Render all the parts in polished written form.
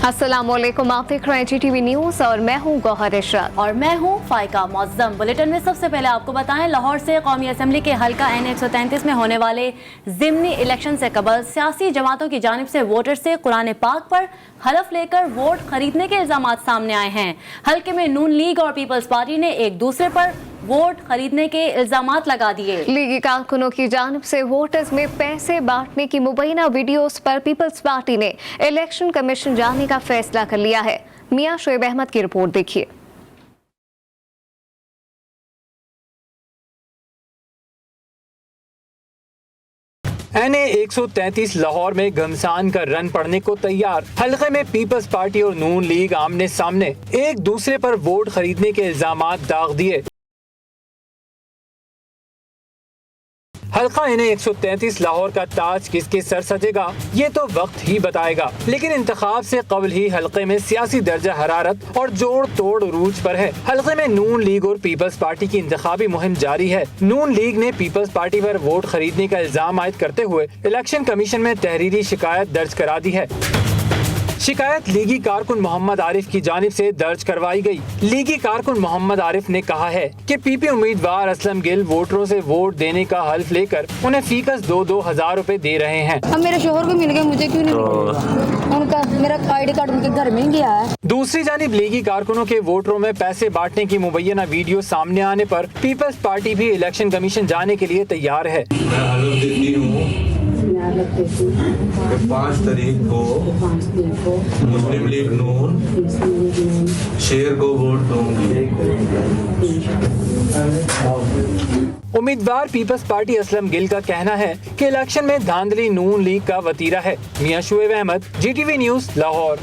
अस्सलामुअलैकुम, आप देख रहे हैं GTV न्यूज़ और मैं हूं गौहर इशरत और मैं हूं फाइका मौज़म। बुलेटिन में सबसे पहले आपको बताएं, लाहौर से कौमी असम्बली के हल्का N 133 में होने वाले ज़िमनी इलेक्शन से कबल सियासी जमातों की जानिब से वोटर से कुरान पाक पर हलफ लेकर वोट खरीदने के इल्जाम सामने आए हैं। हल्के में नून लीग और पीपल्स पार्टी ने एक दूसरे पर वोट खरीदने के इल्जामात लगा दिए। लीगी कारकुनों की जानिब से वोटर्स में पैसे बांटने की मुबैना वीडियोस पर पीपल्स पार्टी ने इलेक्शन कमीशन जाने का फैसला कर लिया है। मियां शोएब अहमद की रिपोर्ट देखिए। NA 133 लाहौर में घमसान का रन पड़ने को तैयार। हल्के में पीपल्स पार्टी और नून लीग आमने सामने एक दूसरे पर वोट खरीदने के इल्जामात दाग दिए। हल्का NA 133 लाहौर का ताज किसके सर सजेगा ये तो वक्त ही बताएगा, लेकिन इंतखाब से कबल ही हल्के में सियासी दर्जा हरारत और जोड़ तोड़ उरूज पर है। हल्के में नून लीग और पीपल्स पार्टी की इंतखाबी मुहिम जारी है। नून लीग ने पीपल्स पार्टी पर वोट खरीदने का इल्जाम आयद करते हुए इलेक्शन कमीशन में तहरीरी शिकायत दर्ज करा दी है। शिकायत लीगी कारकुन मोहम्मद आरिफ की जानिब से दर्ज करवाई गई। लीगी कारकुन मोहम्मद आरिफ ने कहा है कि पीपी उम्मीदवार असलम गिल वोटरों से वोट देने का हल्फ लेकर उन्हें फीकस 2-2 हजार रुपए दे रहे हैं। अब मेरे शोहर को मिल गया, मुझे क्यों नहीं मिलेगा? उनका मेरा ID कार्ड उनके घर में ही गया है। दूसरी जानिब लीगी कारकुनों के वोटरों में पैसे बांटने की मुबैना वीडियो सामने आने पर पीपल्स पार्टी भी इलेक्शन कमीशन जाने के लिए तैयार है। 5 तारीख को मुस्लिम लीग नून शेर को वोट दूंगी। उम्मीदवार पीपल्स पार्टी असलम गिल का कहना है कि इलेक्शन में धांधली नून लीग का वतीरा है। मियां Shoaib Ahmed, GTV news Lahore.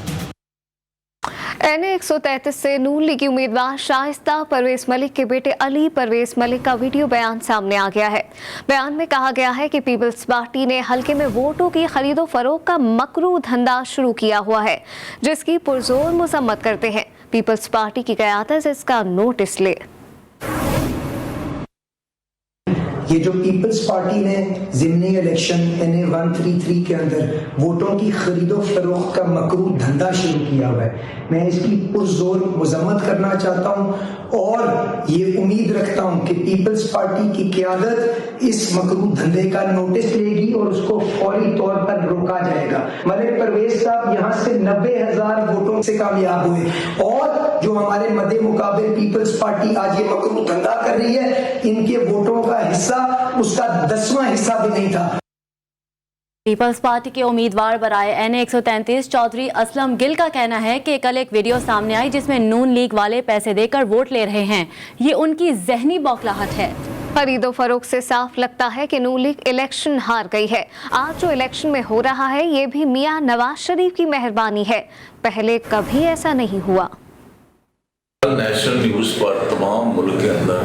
NA 133 से नून लीगी उम्मीदवार शाइस्ता परवेज मलिक के बेटे अली परवेज मलिक का वीडियो बयान सामने आ गया है। बयान में कहा गया है कि पीपल्स पार्टी ने हल्के में वोटों की खरीदो फरोख्त का मकरू धंधा शुरू किया हुआ है, जिसकी पुरजोर मजम्मत करते हैं। पीपल्स पार्टी की क़यादत इसका नोटिस ले। ये जो पीपल्स पार्टी ने ज़िमनी इलेक्शन NA 133 के अंदर वोटों की खरीदो फरोख्त का मकरू धंधा शुरू किया हुआ है, मैं इसकी पुरजोर मजम्मत करना चाहता हूं और ये उम्मीद रखता हूं कि पीपल्स पार्टी की क़यादत इस मकरू धंधे का नोटिस लेगी और उसको फौरी तौर पर रोका जाएगा। मलिक परवेज साहब यहाँ से 90,000 वोटों से कामयाब हुए और जो हमारे मद्दे मुकाबले पीपल्स पार्टी आज ये मकरू धंधा कर रही है, इनके वोटों का हिस्सा उसका 10वां हिस्सा भी नहीं था। पीपल्स पार्टी के उम्मीदवार बराए NA 133 चौधरी असलम गिल का कहना है कि कल एक वीडियो सामने आई जिसमें नून लीग वाले पैसे देकर वोट ले रहे हैं। ये उनकी जहनी बौखलाहट है। खरीदो फरोख्त से साफ लगता है कि नून लीग इलेक्शन हार गई है। आज जो इलेक्शन में हो रहा है ये भी मियां नवाज शरीफ की मेहरबानी है, पहले कभी ऐसा नहीं हुआ। नेशनल न्यूज़ पर तमाम मुल्क के अंदर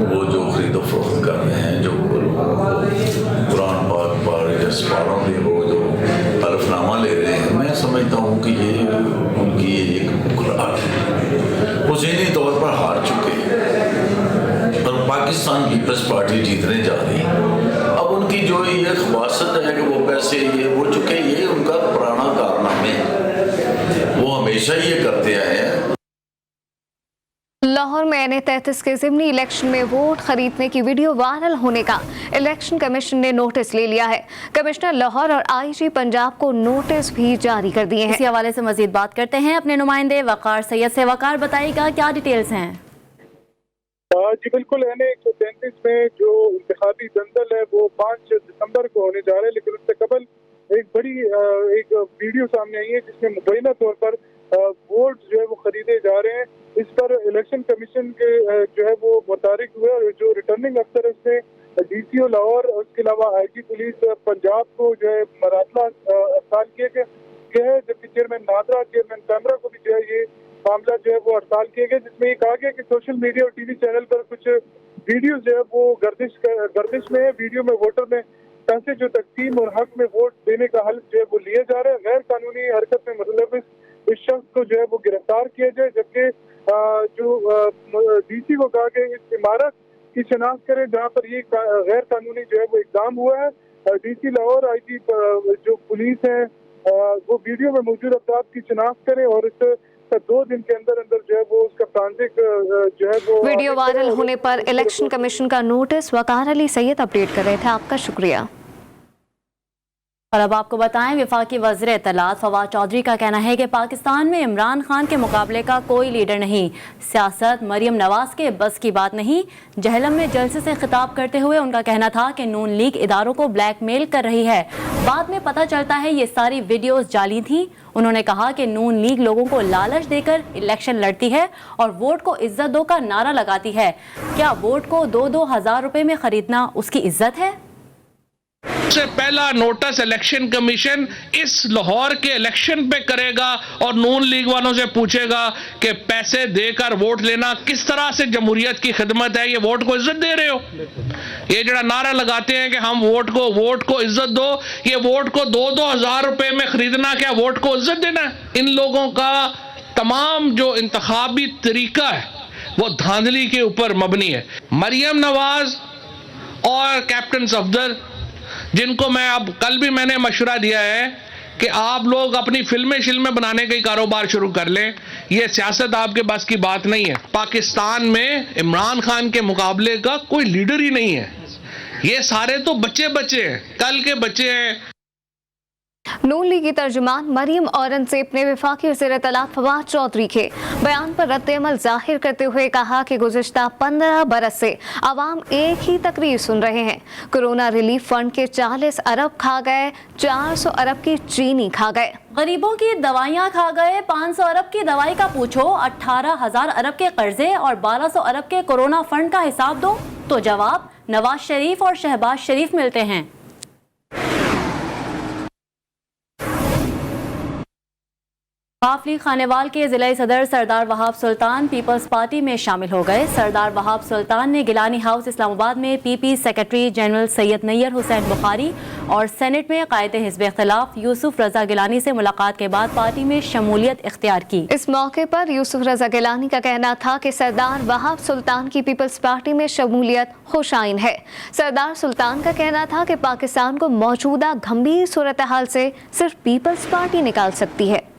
वो जो खरीदो फरोख्त कर रहे हैं, जो कुरान पाक पर या सवालों पे वो जो हलफनामा ले रहे हैं, मैं समझता हूँ कि ये उनकी एक मुकरार है। वो ज़हनी तौर पर हार चुके हैं और पाकिस्तान पीपल्स पार्टी जीतने जा रही है। अब उनकी जो ये ख्वासत है कि वो पैसे ये वो चुके, ये उनका पुराना कारनामे है, वो हमेशा ये करते आए हैं। लाहौर में NA 33 के ज़िमनी इलेक्शन में वोट खरीदने की वीडियो वायरल होने का इलेक्शन कमीशन ने नोटिस ले लिया है। कमिश्नर लाहौर और IG पंजाब को नोटिस भी जारी कर दिए हैं। इसी हवाले से मजीद बात करते हैं अपने नुमाइंदे वकार सैयद से। वकार, बताइएगा क्या डिटेल्स हैं? जी बिल्कुल, NA 133 में जो इंतखाबी दंगल है वो 5 दिसंबर को होने जा रहा है, लेकिन उससे कबल एक बड़ी एक वीडियो सामने आई है जिसमें मुबैना तौर पर वोट जो है वो खरीदे जा रहे हैं। इस पर इलेक्शन कमीशन के जो है वो मुतारिक हुए और जो रिटर्निंग अफसर है उसने DCO लाहौर और उसके अलावा IG पुलिस पंजाब को जो है मरातला हड़ताल किए गए, जबकि चेयरमैन नादरा, चेयरमैन कैमरा को भी जो है ये मामला जो है वो हड़ताल किए गए, जिसमें ये कहा गया कि सोशल मीडिया और TV चैनल पर कुछ वीडियो जो है वो गर्दिश में है। वीडियो में वोटर में पैसे जो तकसीम और हक में वोट देने का हल जो है वो लिया जा रहा है। गैर कानूनी हरकत में मतलब इस शख्स को जो है वो गिरफ्तार किया जाए, जबकि जो DC को कहा कि इस इमारत की शनाख्त करें जहाँ पर ये गैर कानूनी जो है वो इकदाम हुआ है। DC लाहौर, IG जो पुलिस है वो वीडियो में मौजूद अफराद की शिनाख्त करें और इस 2 दिन के अंदर अंदर जो है वो उसका ट्रांजिट जो है वो वीडियो वायरल होने पर इलेक्शन कमीशन का नोटिस। वकार अली सैयद अपडेट कर रहे थे, आपका शुक्रिया। और अब आपको बताएं, वफाकी वज़ीर इत्तलात फवाद चौधरी का कहना है कि पाकिस्तान में इमरान खान के मुकाबले का कोई लीडर नहीं। सियासत मरियम नवाज के बस की बात नहीं। जहलम में जलसे से खिताब करते हुए उनका कहना था कि नून लीग इदारों को ब्लैकमेल कर रही है। बाद में पता चलता है ये सारी वीडियोस जाली थी। उन्होंने कहा कि नून लीग लोगों को लालच देकर इलेक्शन लड़ती है और वोट को इज्जत दो का नारा लगाती है। क्या वोट को 2-2 हज़ार रुपए में खरीदना उसकी इज्जत है? सबसे पहला नोटिस इलेक्शन कमीशन इस लाहौर के इलेक्शन पे करेगा और नून लीग वालों से पूछेगा कि पैसे देकर वोट लेना किस तरह से जमहूरियत की खिदमत है। ये वोट को इज्जत दे रहे हो? ये जरा नारा लगाते हैं कि हम वोट को इज्जत दो, ये वोट को 2-2 हज़ार रुपए में खरीदना क्या वोट को इज्जत देना है? इन लोगों का तमाम जो इंतखाबी तरीका है वो धांधली के ऊपर मबनी है। मरियम नवाज और कैप्टन सफदर, जिनको मैं अब कल भी मैंने मशवरा दिया है कि आप लोग अपनी फिल्में बनाने का ही कारोबार शुरू कर लें। ये सियासत आपके बस की बात नहीं है। पाकिस्तान में इमरान खान के मुकाबले का कोई लीडर ही नहीं है। ये सारे तो बच्चे हैं, कल के बच्चे हैं। नून लीग की तर्जुमान मरियम औरंगजेब ने वफाकी वज़ीर इत्तलात फवाद चौधरी के बयान पर रद्द-ए-अमल जाहिर करते हुए कहा कि गुज़िश्ता 15 बरस से आवाम एक ही तकरीर सुन रहे हैं। कोरोना रिलीफ फंड के 40 अरब खा गए, 400 अरब की चीनी खा गए। गरीबों की दवाइयाँ खा गए, 500 अरब की दवाई का पूछो, 18,000 अरब के कर्जे और 1200 अरब के कोरोना फंड का हिसाब दो तो जवाब नवाज शरीफ और शहबाज शरीफ मिलते हैं। काफली खानेवाल के जिला सदर सरदार वहाब सुल्तान पीपल्स पार्टी में शामिल हो गए। सरदार वहाब सुल्तान ने गिलानी हाउस इस्लामाबाद में PP secretary general Syed Nayyar Hussain Bukhari और सेनेट में कायदे हिज़्ब इख्तिलाफ यूसुफ रजा गिलानी से मुलाकात के बाद पार्टी में शमूलियत इख्तियार की। इस मौके पर यूसुफ रजा गिलानी का कहना था कि सरदार वहाब सुल्तान की पीपल्स पार्टी में शमूलियत खुशाइन है। सरदार सुल्तान का कहना था कि पाकिस्तान को मौजूदा गंभीर सूरत हाल से सिर्फ पीपल्स पार्टी निकाल सकती है।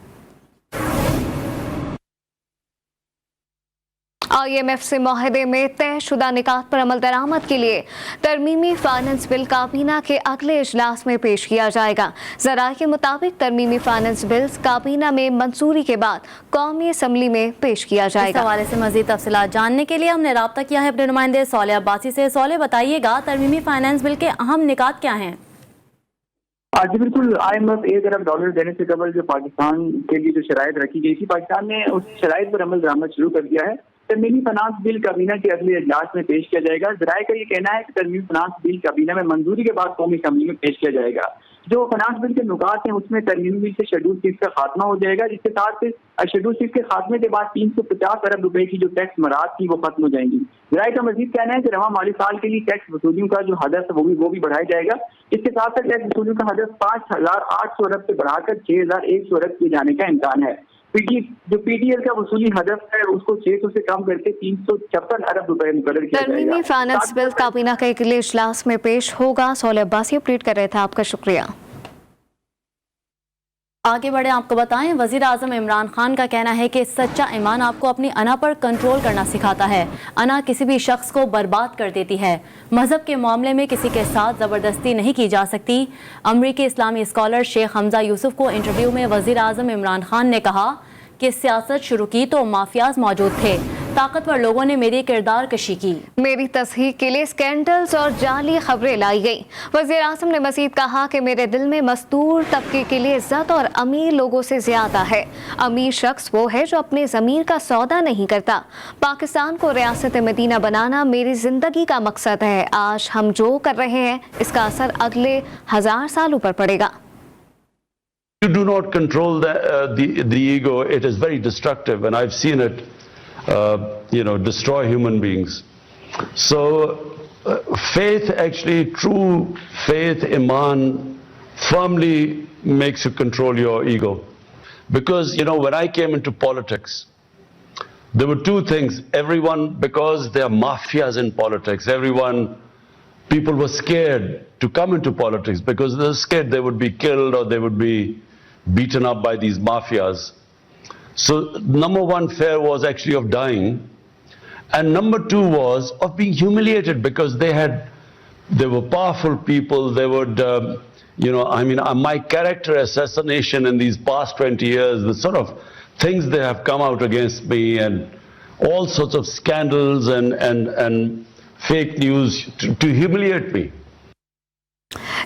IMF से माहदे में तयशुदा निकात पर अमल दरामद के लिए तरमीमी फाइनेंस बिल काबीना के अगले इजलास में पेश किया जाएगा। ज़राए के मुताबिक तरमीमी फाइनेंस बिल काबीना में मंजूरी के बाद कौमी असम्बली में पेश किया जाएगा। इस हवाले से मज़ीद तफसीलात जानने के लिए हमने राब्ता किया है अपने नुमाइंदे सोले अब्बासी से। सोले, बताइएगा तरमीमी फाइनेंस बिल के अहम निकात क्या हैं? जी बिल्कुल, IMF $1 अरब देने से कबल जो पाकिस्तान के लिए जो शराइत रखी गई थी, पाकिस्तान ने उस शराइत पर अमल दरामद शुरू कर दिया है। तरमीमी फाइनेंस बिल काबीना के अगले इजलास में पेश किया जाएगा। ज़राए का ये कहना है कि तरमीमी फाइनेंस बिल काबीना में मंजूरी के बाद कौमी असम्बली में पेश किया जाएगा। जो फाइनेंस बिल के नुकात हैं उसमें तरमीमी बिल से शेड्यूल फीस का खात्मा हो जाएगा, जिसके साथ शेड्यूल फीस के खात्मे के बाद 350 अरब रुपए की जो टैक्स मराहत थी वो खत्म हो जाएंगी। ज़राए का मजीद कहना है कि रवा माली साल के लिए टैक्स वसूलियों का जो हदफ है वो भी बढ़ाया जाएगा। इसके साथ साथ टैक्स वसूलियों का हदफ 5,800 अरब से बढ़ाकर 6,100 अरब किए जाने का इम्कान है। जो PTL का वसूली हदफ है उसको 600 से कम करके 356 अरब रुपए मुकर्रर किया जाएगा। तरमीमी फाइनेंस बिल काबीना के अगले इजलास में पेश होगा। सोले अब्बासी अपडेट कर रहे थे, आपका शुक्रिया। आगे बढ़े, आपको बताएं, वज़ीर आज़म इमरान खान का कहना है कि सच्चा ईमान आपको अपनी अना पर कंट्रोल करना सिखाता है। अना किसी भी शख्स को बर्बाद कर देती है। मजहब के मामले में किसी के साथ ज़बरदस्ती नहीं की जा सकती। अमरीकी इस्लामी स्कॉलर शेख हमजा यूसुफ को इंटरव्यू में वज़ीर आज़म इमरान खान ने कहा कि सियासत शुरू की तो माफियाज मौजूद थे, ताकतवर लोगों ने मेरी किरदार कशी की। मेरी तस्हीक के लिए स्कैंडल्स और जाली खबरें लाई गई। वज़ीर आज़म ने मज़ीद कहा कि मेरे दिल में मज़दूर तबके के लिए इज्जत और अमीर लोगों से ज़्यादा है। अमीर शख्स वो है जो अपने ज़मीर का सौदा नहीं करता। पाकिस्तान को रियासत मदीना बनाना मेरी ज़िंदगी का मकसद है। आज हम जो कर रहे हैं इसका असर अगले 1000 सालों पर पड़ेगा। You do not control the ego. It is very destructive, and I've seen it, destroy human beings. So, faith, actually, true faith, iman, firmly makes you control your ego. Because, when I came into politics, there were two things. Everyone, because there are mafias in politics, people were scared to come into politics because they were scared they would be killed or they would be beaten up by these mafias. So number one fear was actually of dying, and number two was of being humiliated, because they were powerful people. They would, my character assassination in these past 20 years, the sort of things they have come out against me, and all sorts of scandals and fake news to humiliate me.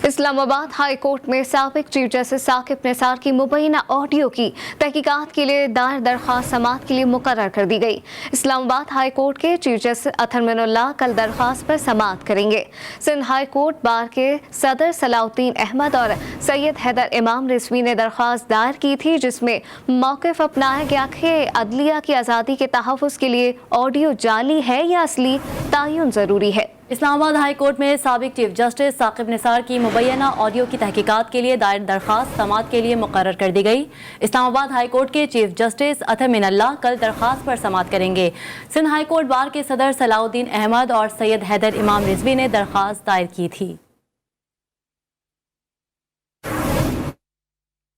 Islamabad high court में साबिक chief justice Saqib Nisar की मुबैना audio की तहकीकात के लिए दायर दरख्वास्त समाअत के लिए मुकर्रर कर दी गई। इस्लामाबाद हाई कोर्ट के चीफ जस्टिस अतर मिनुल्लाह कल दरख्वास्त पर समाअत करेंगे। सिंध हाई कोर्ट बार के सदर सलाउद्दीन अहमद और सैयद हैदर इमाम रिजवी ने दरख्वास्त दायर की थी, जिसमें मौक़िफ़ अपनाया गया कि अदलिया की आज़ादी के तहफ़्फ़ुज़ के लिए ऑडियो जाली है या असली तयन ज़रूरी है। इस्लामाबाद हाई कोर्ट में साबिक चीफ जस्टिस साकिब निसार की मुबैना ऑडियो की तहकीकात के लिए दायर दरख्वास्त समाअत के लिए मुकर्रर कर दी गई। इस्लामाबाद हाई कोर्ट के चीफ जस्टिस अतर मिनुल्लाह कल दरख्वास्त पर समाअत करेंगे। सिंध हाई कोर्ट बार के सदर सलाउद्दीन अहमद और सैयद हैदर इमाम रिजवी ने दरख्वास्त दायर की थी।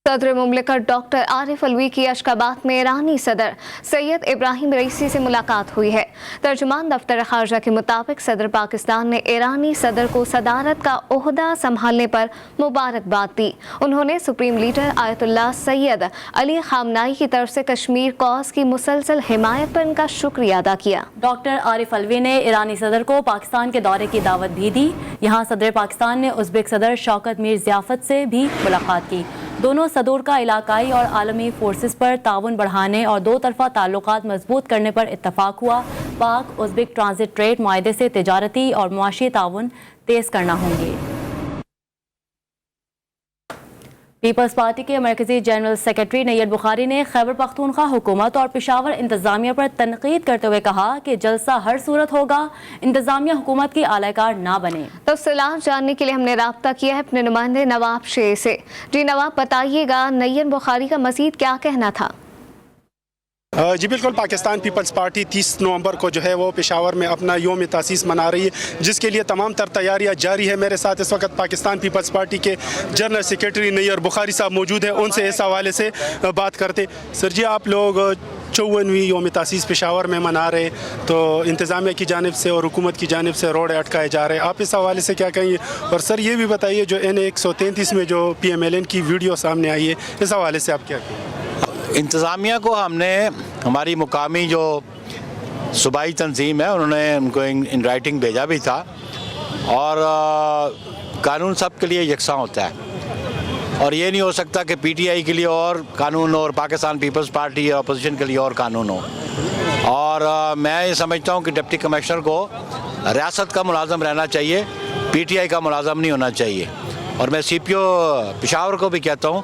सदर मुमलिकत डॉक्टर आरिफ अलवी की अशकाबाद में ईरानी सदर सैयद इब्राहिम रईसी से मुलाकात हुई है। तर्जुमान दफ्तर खारजा के मुताबिक सदर पाकिस्तान ने ईरानी सदर को सदारत का ओहदा संभालने पर मुबारकबाद दी। उन्होंने supreme leader Ayatollah Syed Ali खामनाई की तरफ से कश्मीर कॉज की मुसलसल हिमायत पर उनका शुक्रिया अदा किया। डॉक्टर आरिफ अलवी ने ईरानी सदर को पाकिस्तान के दौरे की दावत भी दी। यहाँ सदर पाकिस्तान ने उज़्बेक सदर शौकत मीर ज़ियाफ़त से भी मुलाकात की। दोनों सदूर का इलाकाई और आलमी फोर्सेस पर ताउन बढ़ाने और दो तरफा ताल्लुकात मजबूत करने पर इत्तफाक हुआ। पाक उज़्बेक ट्रांजिट ट्रेड मुआहदे से तिजारती और मुआशी ताउन तेज करना होंगे। पीपल्स पार्टी के मरकजी जनरल सेक्रेटरी नैयद बुखारी ने खैबर पख्तूनख्वा हुकूमत और पेशावर इंतजामिया पर तनकीद करते हुए कहा कि जलसा हर सूरत होगा, इंतजामिया हुकूमत की आलाकार ना बने। तफसीलात जानने के लिए हमने राब्ता किया है अपने नुमाइंदे नवाब शेर से। जी नवाब, बताइएगा नैयद बुखारी का मजीद क्या कहना था? जी बिल्कुल, पाकिस्तान पीपल्स पार्टी 30 नवंबर को जो है वो पेशावर में अपना योम तासीस मना रही है, जिसके लिए तमाम तर तैयारियां जारी है। मेरे साथ इस वक्त पाकिस्तान पीपल्स पार्टी के जनरल सेक्रेटरी नैयद बुखारी साहब मौजूद हैं। उनसे इस हवाले से बात करते। सर जी, आप लोग 54वीं योम तासीस पेशावर में मना रहे, तो इंतज़ामिया की जानिब से और हुकूमत की जानिब से रोड अटकाए जा रहे हैं, आप इस हवाले से क्या कहेंगे? और सर ये भी बताइए, जो NA 133 में जो PMLN की वीडियो सामने आई है, इस हवाले से आप क्या कहेंगे? इंतज़ामिया को हमने, हमारी मुकामी जो सूबाई तंजीम है, उन्होंने उनको इन राइटिंग भेजा भी था, और कानून सब के लिए यकसा होता है, और ये नहीं हो सकता कि PTI के लिए और कानून और पाकिस्तान पीपल्स पार्टी या अपोजिशन के लिए और कानून हो। और मैं ये समझता हूँ कि डिप्टी कमिश्नर को रियासत का मुलाजम रहना चाहिए, PTI का मुलाजम नहीं होना चाहिए। और मैं CPO पेशावर को भी कहता हूँ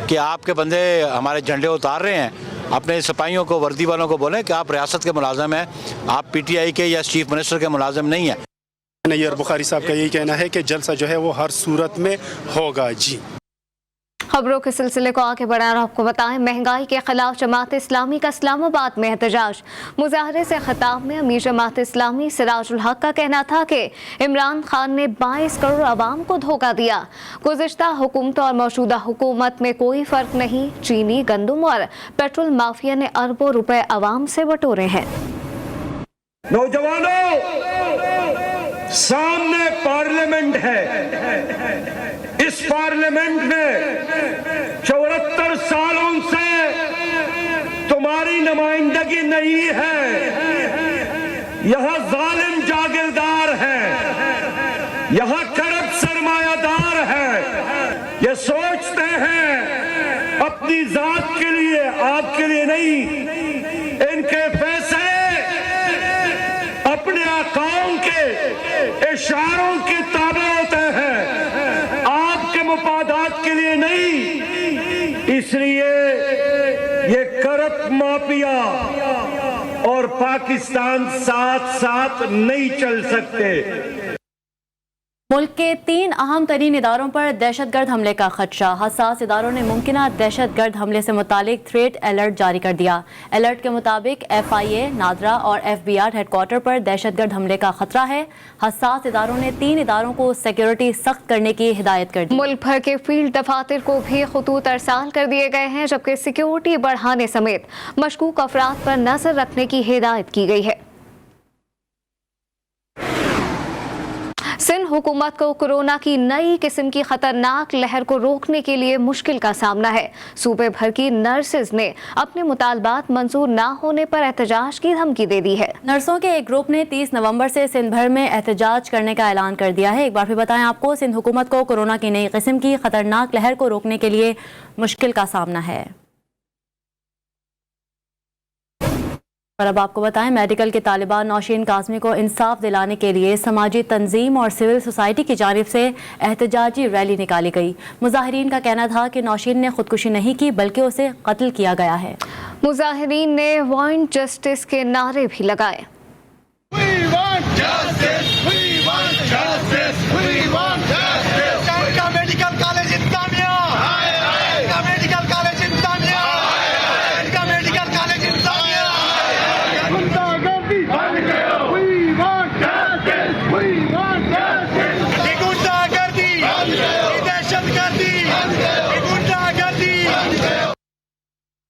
कि आपके बंदे हमारे झंडे उतार रहे हैं, अपने सिपाहियों को, वर्दी वालों को बोलें कि आप रियासत के मुलाजम हैं, आप PTI के या चीफ मिनिस्टर के मुलाजम नहीं हैं। नैयद बुखारी साहब का यही कहना है कि जलसा जो है वो हर सूरत में होगा। जी, खबरों के सिलसिले को आगे बढ़ाकर आपको बताएं, महंगाई के खिलाफ जमात इस्लामी का इस्लामाबाद में एहतजाज। मुजाहरे से खिताब में अमीर जमात इस्लामी सिराजुल हक का कहना था कि इमरान खान ने 22 करोड़ आवाम को धोखा दिया। गुज़िश्ता हुकूमत और मौजूदा हुकूमत में कोई फ़र्क नहीं, चीनी, गंदम और पेट्रोल माफिया ने अरबों रुपए आवाम से बटोरे हैं। नौजवानों, सामने पार्लियामेंट है, इस पार्लियामेंट में 74 सालों से तुम्हारी नुमाइंदगी नहीं है। यहाँ जालिम जागीरदार है, यहाँ करप्ट सरमायादार है। ये सोचते हैं अपनी जात के लिए, आपके लिए नहीं। इनके पैसे अपने आकाओं के इशारों के ताबे होते हैं, आपके मुफादात के लिए नहीं। इसलिए ये करप्ट माफिया और पाकिस्तान साथ साथ नहीं चल सकते। मुल्क के 3 अहम तरीन इदारों पर दहशतगर्द हमले का खदशा। हसास इदारों ने मुमकिना दहशतगर्द हमले से मुतालिक थ्रेट अलर्ट जारी कर दिया। अलर्ट के मुताबिक FIA, नादरा और FBR हेडक्वार्टर पर दहशतगर्द हमले का खतरा है। हसास इदारों ने 3 इदारों को सिक्योरिटी सख्त करने की हिदायत कर दी। मुल्क भर के फील्ड दफातर को भी खतूत अरसाल कर दिए गए हैं, जबकि सिक्योरिटी बढ़ाने समेत मशकूक अफराद पर नजर रखने की हिदायत की गई है। सिंध हुकूमत को कोरोना की नई किस्म की खतरनाक लहर को रोकने के लिए मुश्किल का सामना है। सूबे भर की नर्सेज ने अपने मुतालबात मंजूर ना होने पर एहतजाज की धमकी दे दी है। नर्सों के एक ग्रुप ने 30 नवंबर से सिंध भर में एहतजाज करने का ऐलान कर दिया है। एक बार फिर बताएं आपको, सिंध हुकूमत को कोरोना की नई किस्म की खतरनाक लहर को रोकने के लिए मुश्किल का सामना है। और अब आपको बताएं, मेडिकल के तालिबान नौशीन काज़मी को इंसाफ दिलाने के लिए समाजी तंजीम और सिविल सोसाइटी की जानिब से एहतजाजी रैली निकाली गई। मुजाहिरीन का कहना था कि नौशीन ने खुदकुशी नहीं की बल्कि उसे कत्ल किया गया है। मुजाहिरीन ने वांट जस्टिस के नारे भी लगाए।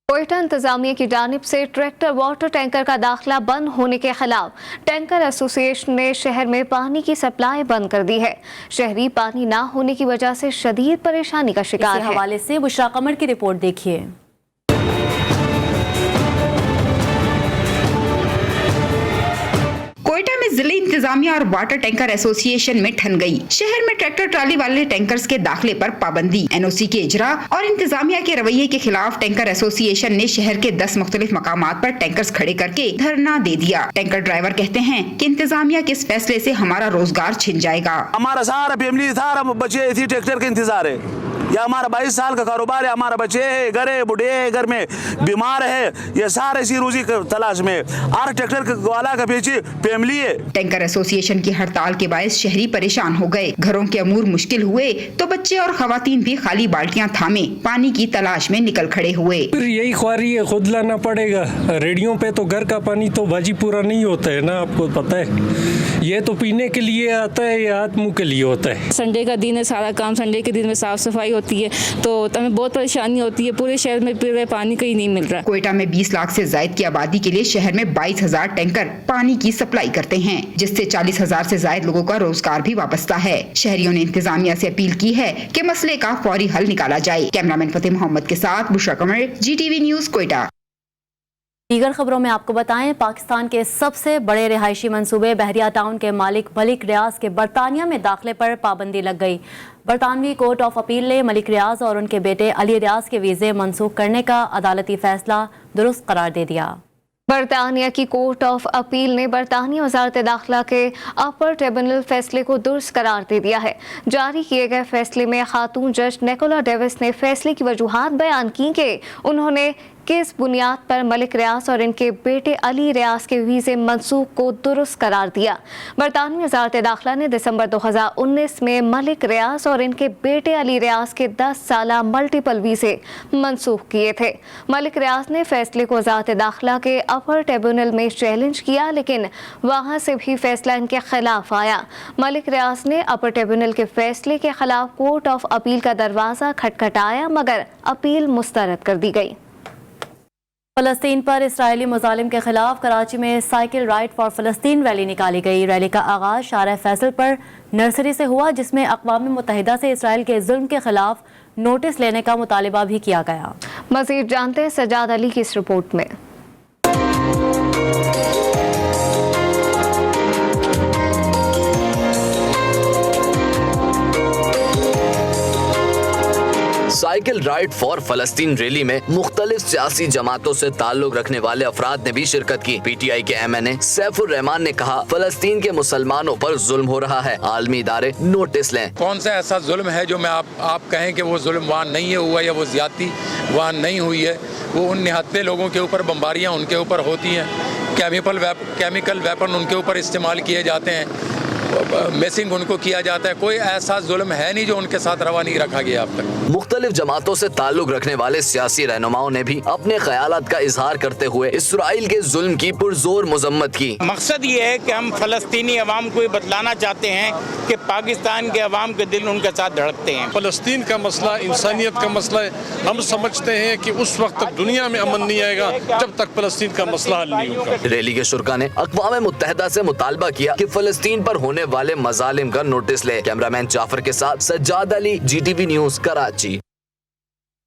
कोयटा इंतजामिया की जानिब से ट्रैक्टर वाटर टैंकर का दाखिला बंद होने के खिलाफ टैंकर एसोसिएशन ने शहर में पानी की सप्लाई बंद कर दी है। शहरी पानी ना होने की वजह से शदीद परेशानी का शिकार है। हवाले से बुशरा कमर की रिपोर्ट देखिए। कोयटा में जिले इंतजामिया और वाटर टैंकर एसोसिएशन में ठन गई। शहर में ट्रैक्टर ट्राली वाले टैंकर्स के दाखिले पर पाबंदी। NOC के इजरा और इंतजामिया के रवैये के खिलाफ टैंकर एसोसिएशन ने शहर के 10 मुख्तलिफ मकामात पर टैंकर्स खड़े करके धरना दे दिया। टैंकर ड्राइवर कहते हैं कि इंतजामिया के इस फैसले से हमारा रोजगार छिन जाएगा। हमारा सारा फैमिली सारा बच्चे इसी ट्रैक्टर का इंतजार है। या हमारा 22 साल का कारोबार है, हमारा बच्चे है, घर है, बूढ़े है, घर में बीमार है, ये सारे इसी रोजी तलाश में और ट्रैक्टर वाला का पीछे फैमिली है। टैंकर एसोसिएशन की हड़ताल के बायस शहरी परेशान हो गए। घरों के अमूर मुश्किल हुए तो बच्चे और खवातीन भी खाली बाल्टियां थामे पानी की तलाश में निकल खड़े हुए। फिर यही ख्वारी है, खुद लाना पड़ेगा। रेडियो पे तो घर का पानी तो बाजी पूरा नहीं होता है ना, आपको पता है। ये तो पीने के लिए आता है, ये हाथ मुँह के लिए होता है। संडे का दिन है, सारा काम संडे के दिन में साफ सफाई होती है तो हमें बहुत परेशानी होती है। पूरे शहर में पीने पानी कहीं नहीं मिल रहा। कोयटा में 20 लाख से जायद की आबादी के लिए शहर में 22,000 टैंकर पानी की सप्लाई करते हैं, जिससे 40,000 से जायद लोगों का रोजगार भी वाबस्ता है। शहरियों ने इंतजामिया से अपील की है कि मसले का फौरी हल निकाला जाए। कैमरामैन फतेह मोहम्मद के साथ बुशरा कमर, GTV न्यूज, कोयटा। दीगर खबरों में आपको बताएं, पाकिस्तान के सबसे बड़े रिहायशी मंसूबे बहरिया टाउन के मालिक मलिक रियाज के बरतानिया में दाखिले पर पाबंदी लग गई। बरतानवी कोर्ट ऑफ अपील ने मलिक रियाज और उनके बेटे अली रियाज के वीज़े मनसूख करने का अदालती फैसला दुरुस्त करार दे दिया। बरतानिया की कोर्ट ऑफ अपील ने बरतानिया वजारत दाखिला के अपर ट्रिब्यूनल फैसले को दुरुस्त करार दे दिया है। जारी किए गए फैसले में खातून जज निकोला डेविस ने फैसले की वजूहात बयान की कि उन्होंने किस बुनियाद पर मलिक रियाज और इनके बेटे अली रियाज के वीज़े मनसूख को दुरुस्त करार दिया। बरतानवी वजारत दाखिला ने दिसंबर 2019 में मलिक रियाज और इनके बेटे अली रियाज के 10 साला मल्टीपल वीज़े मनसूख किए थे। मलिक रियाज ने फैसले को वजारत दाखिला के अपर ट्रिब्यूनल में चैलेंज किया, लेकिन वहां से भी फैसला इनके खिलाफ आया। मलिक रियाज ने अपर ट्रिब्यूनल के फैसले के खिलाफ कोर्ट ऑफ अपील का दरवाजा खटखटाया, मगर अपील मुस्तरद कर दी गई। फलस्तीन पर इस्राएली मुजालिम के खिलाफ कराची में साइकिल राइड फॉर फलस्तीन रैली निकाली गई। रैली का आगाज शारा फैसल पर नर्सरी से हुआ, जिसमें अक़वाम मुत्तहिदा से इसराइल के जुल्म के खिलाफ नोटिस लेने का मुतालिबा भी किया गया। मज़ीद जानते हैं सजाद अली की इस रिपोर्ट में। साइकिल राइड फॉर फलस्तीन रैली में मुख्तलिफ सियासी जमातों से ताल्लुक रखने वाले अफराद ने भी शिरकत की। PTI के MNA सैफुर रहमान ने कहा, फलस्तीन के मुसलमानों पर जुल्म हो रहा है, आलमी इदारे नोटिस लें। कौन सा ऐसा जुल्म है जो मैं आप कहें कि वो जुल्म वहाँ नहीं है हुआ या वो ज्यादती वहाँ नहीं हुई है। वो उन निहत्ते लोगों के ऊपर बम्बारियाँ उनके ऊपर होती हैं, केमिकल वेपन उनके ऊपर इस्तेमाल किए जाते हैं। मेसिंग उनको किया जाता है। कोई ऐसा जुल्म है नहीं जो उनके साथ रवा नहीं रखा गया अब तक। मुख्तलिफ जमातों से ताल्लुक रखने वाले सियासी रहनुमाओं ने भी अपने ख्यालात का इजहार करते हुए इसराइल के जुल्म की पुरजोर मजम्मत की। मकसद ये है कि हम फलस्तीनी अवाम को बतलाना चाहते हैं कि पाकिस्तान के अवाम के दिल उनके साथ धड़कते हैं। फलस्तीन का मसला इंसानियत का मसला है। हम समझते हैं कि उस वक्त तक दुनिया में अमन नहीं आएगा जब तक फलस्तीन का मसला हल नहीं होगा। रैली के शुरा ने अक़वाम मुत्तहिदा से मुतालबा किया कि फलस्तीन पर होने वाले मजालिम का नोटिस ले। कैमरामैन जाफर के साथ सज्जाद अली, GTV न्यूज़, कराची।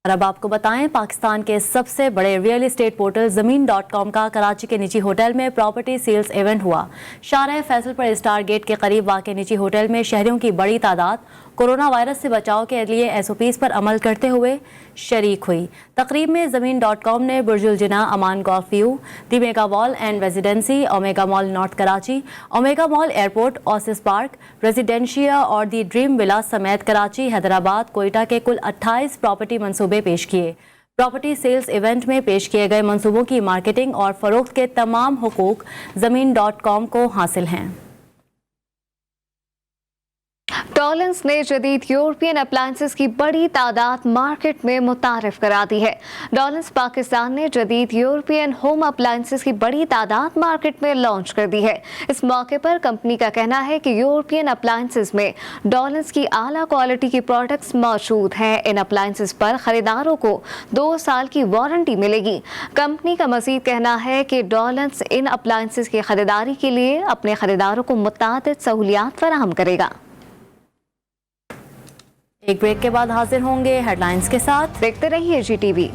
और अब आपको बताएं, पाकिस्तान के सबसे बड़े रियल एस्टेट पोर्टल ज़मीन.com का कराची के निजी होटल में प्रॉपर्टी सेल्स इवेंट हुआ। शारह फैसल पर स्टार गेट के करीब वाक़ निजी होटल में शहरियों की बड़ी तादाद कोरोना वायरस से बचाव के लिए SOPs पर अमल करते हुए शरीक हुई। तकरीब में ज़मीन.com ने बुर्जुल जिना, अमान golf view, the mega mall and residency, omega mall north Karachi, omega mall airport, Oasis park, residencia और दी ड्रीम विला समेत कराची, हैदराबाद, कोयटा के कुल 28 प्रॉपर्टी मंसूबे पेश किए। प्रॉपर्टी सेल्स इवेंट में पेश किए गए मंसूबों की मार्केटिंग और फरोख्त के तमाम हुकूक ज़मीन.com को हासिल हैं। डॉलेंस ने जदीद यूरोपियन अप्लायंसेस की बड़ी तादाद मार्केट में मुतारिफ करा दी है। डॉलेंस पाकिस्तान ने जदीद यूरोपियन होम अप्लायंसेस की बड़ी तादाद मार्केट में लॉन्च कर दी है। इस मौके पर कंपनी का कहना है कि यूरोपियन अप्लायंसेस में डॉलेंस की आला क्वालिटी की प्रोडक्ट्स मौजूद हैं। इन अप्लायंसेस पर खरीदारों को 2 साल की वारंटी मिलेगी। कंपनी का मजीद कहना है कि डॉलेंस इन अप्लायंसेस की खरीदारी के लिए अपने खरीदारों को मुतादिद सहूलियात फराहम करेगा। एक ब्रेक के बाद हाजिर होंगे हेडलाइंस के साथ। देखते रहिए GTV।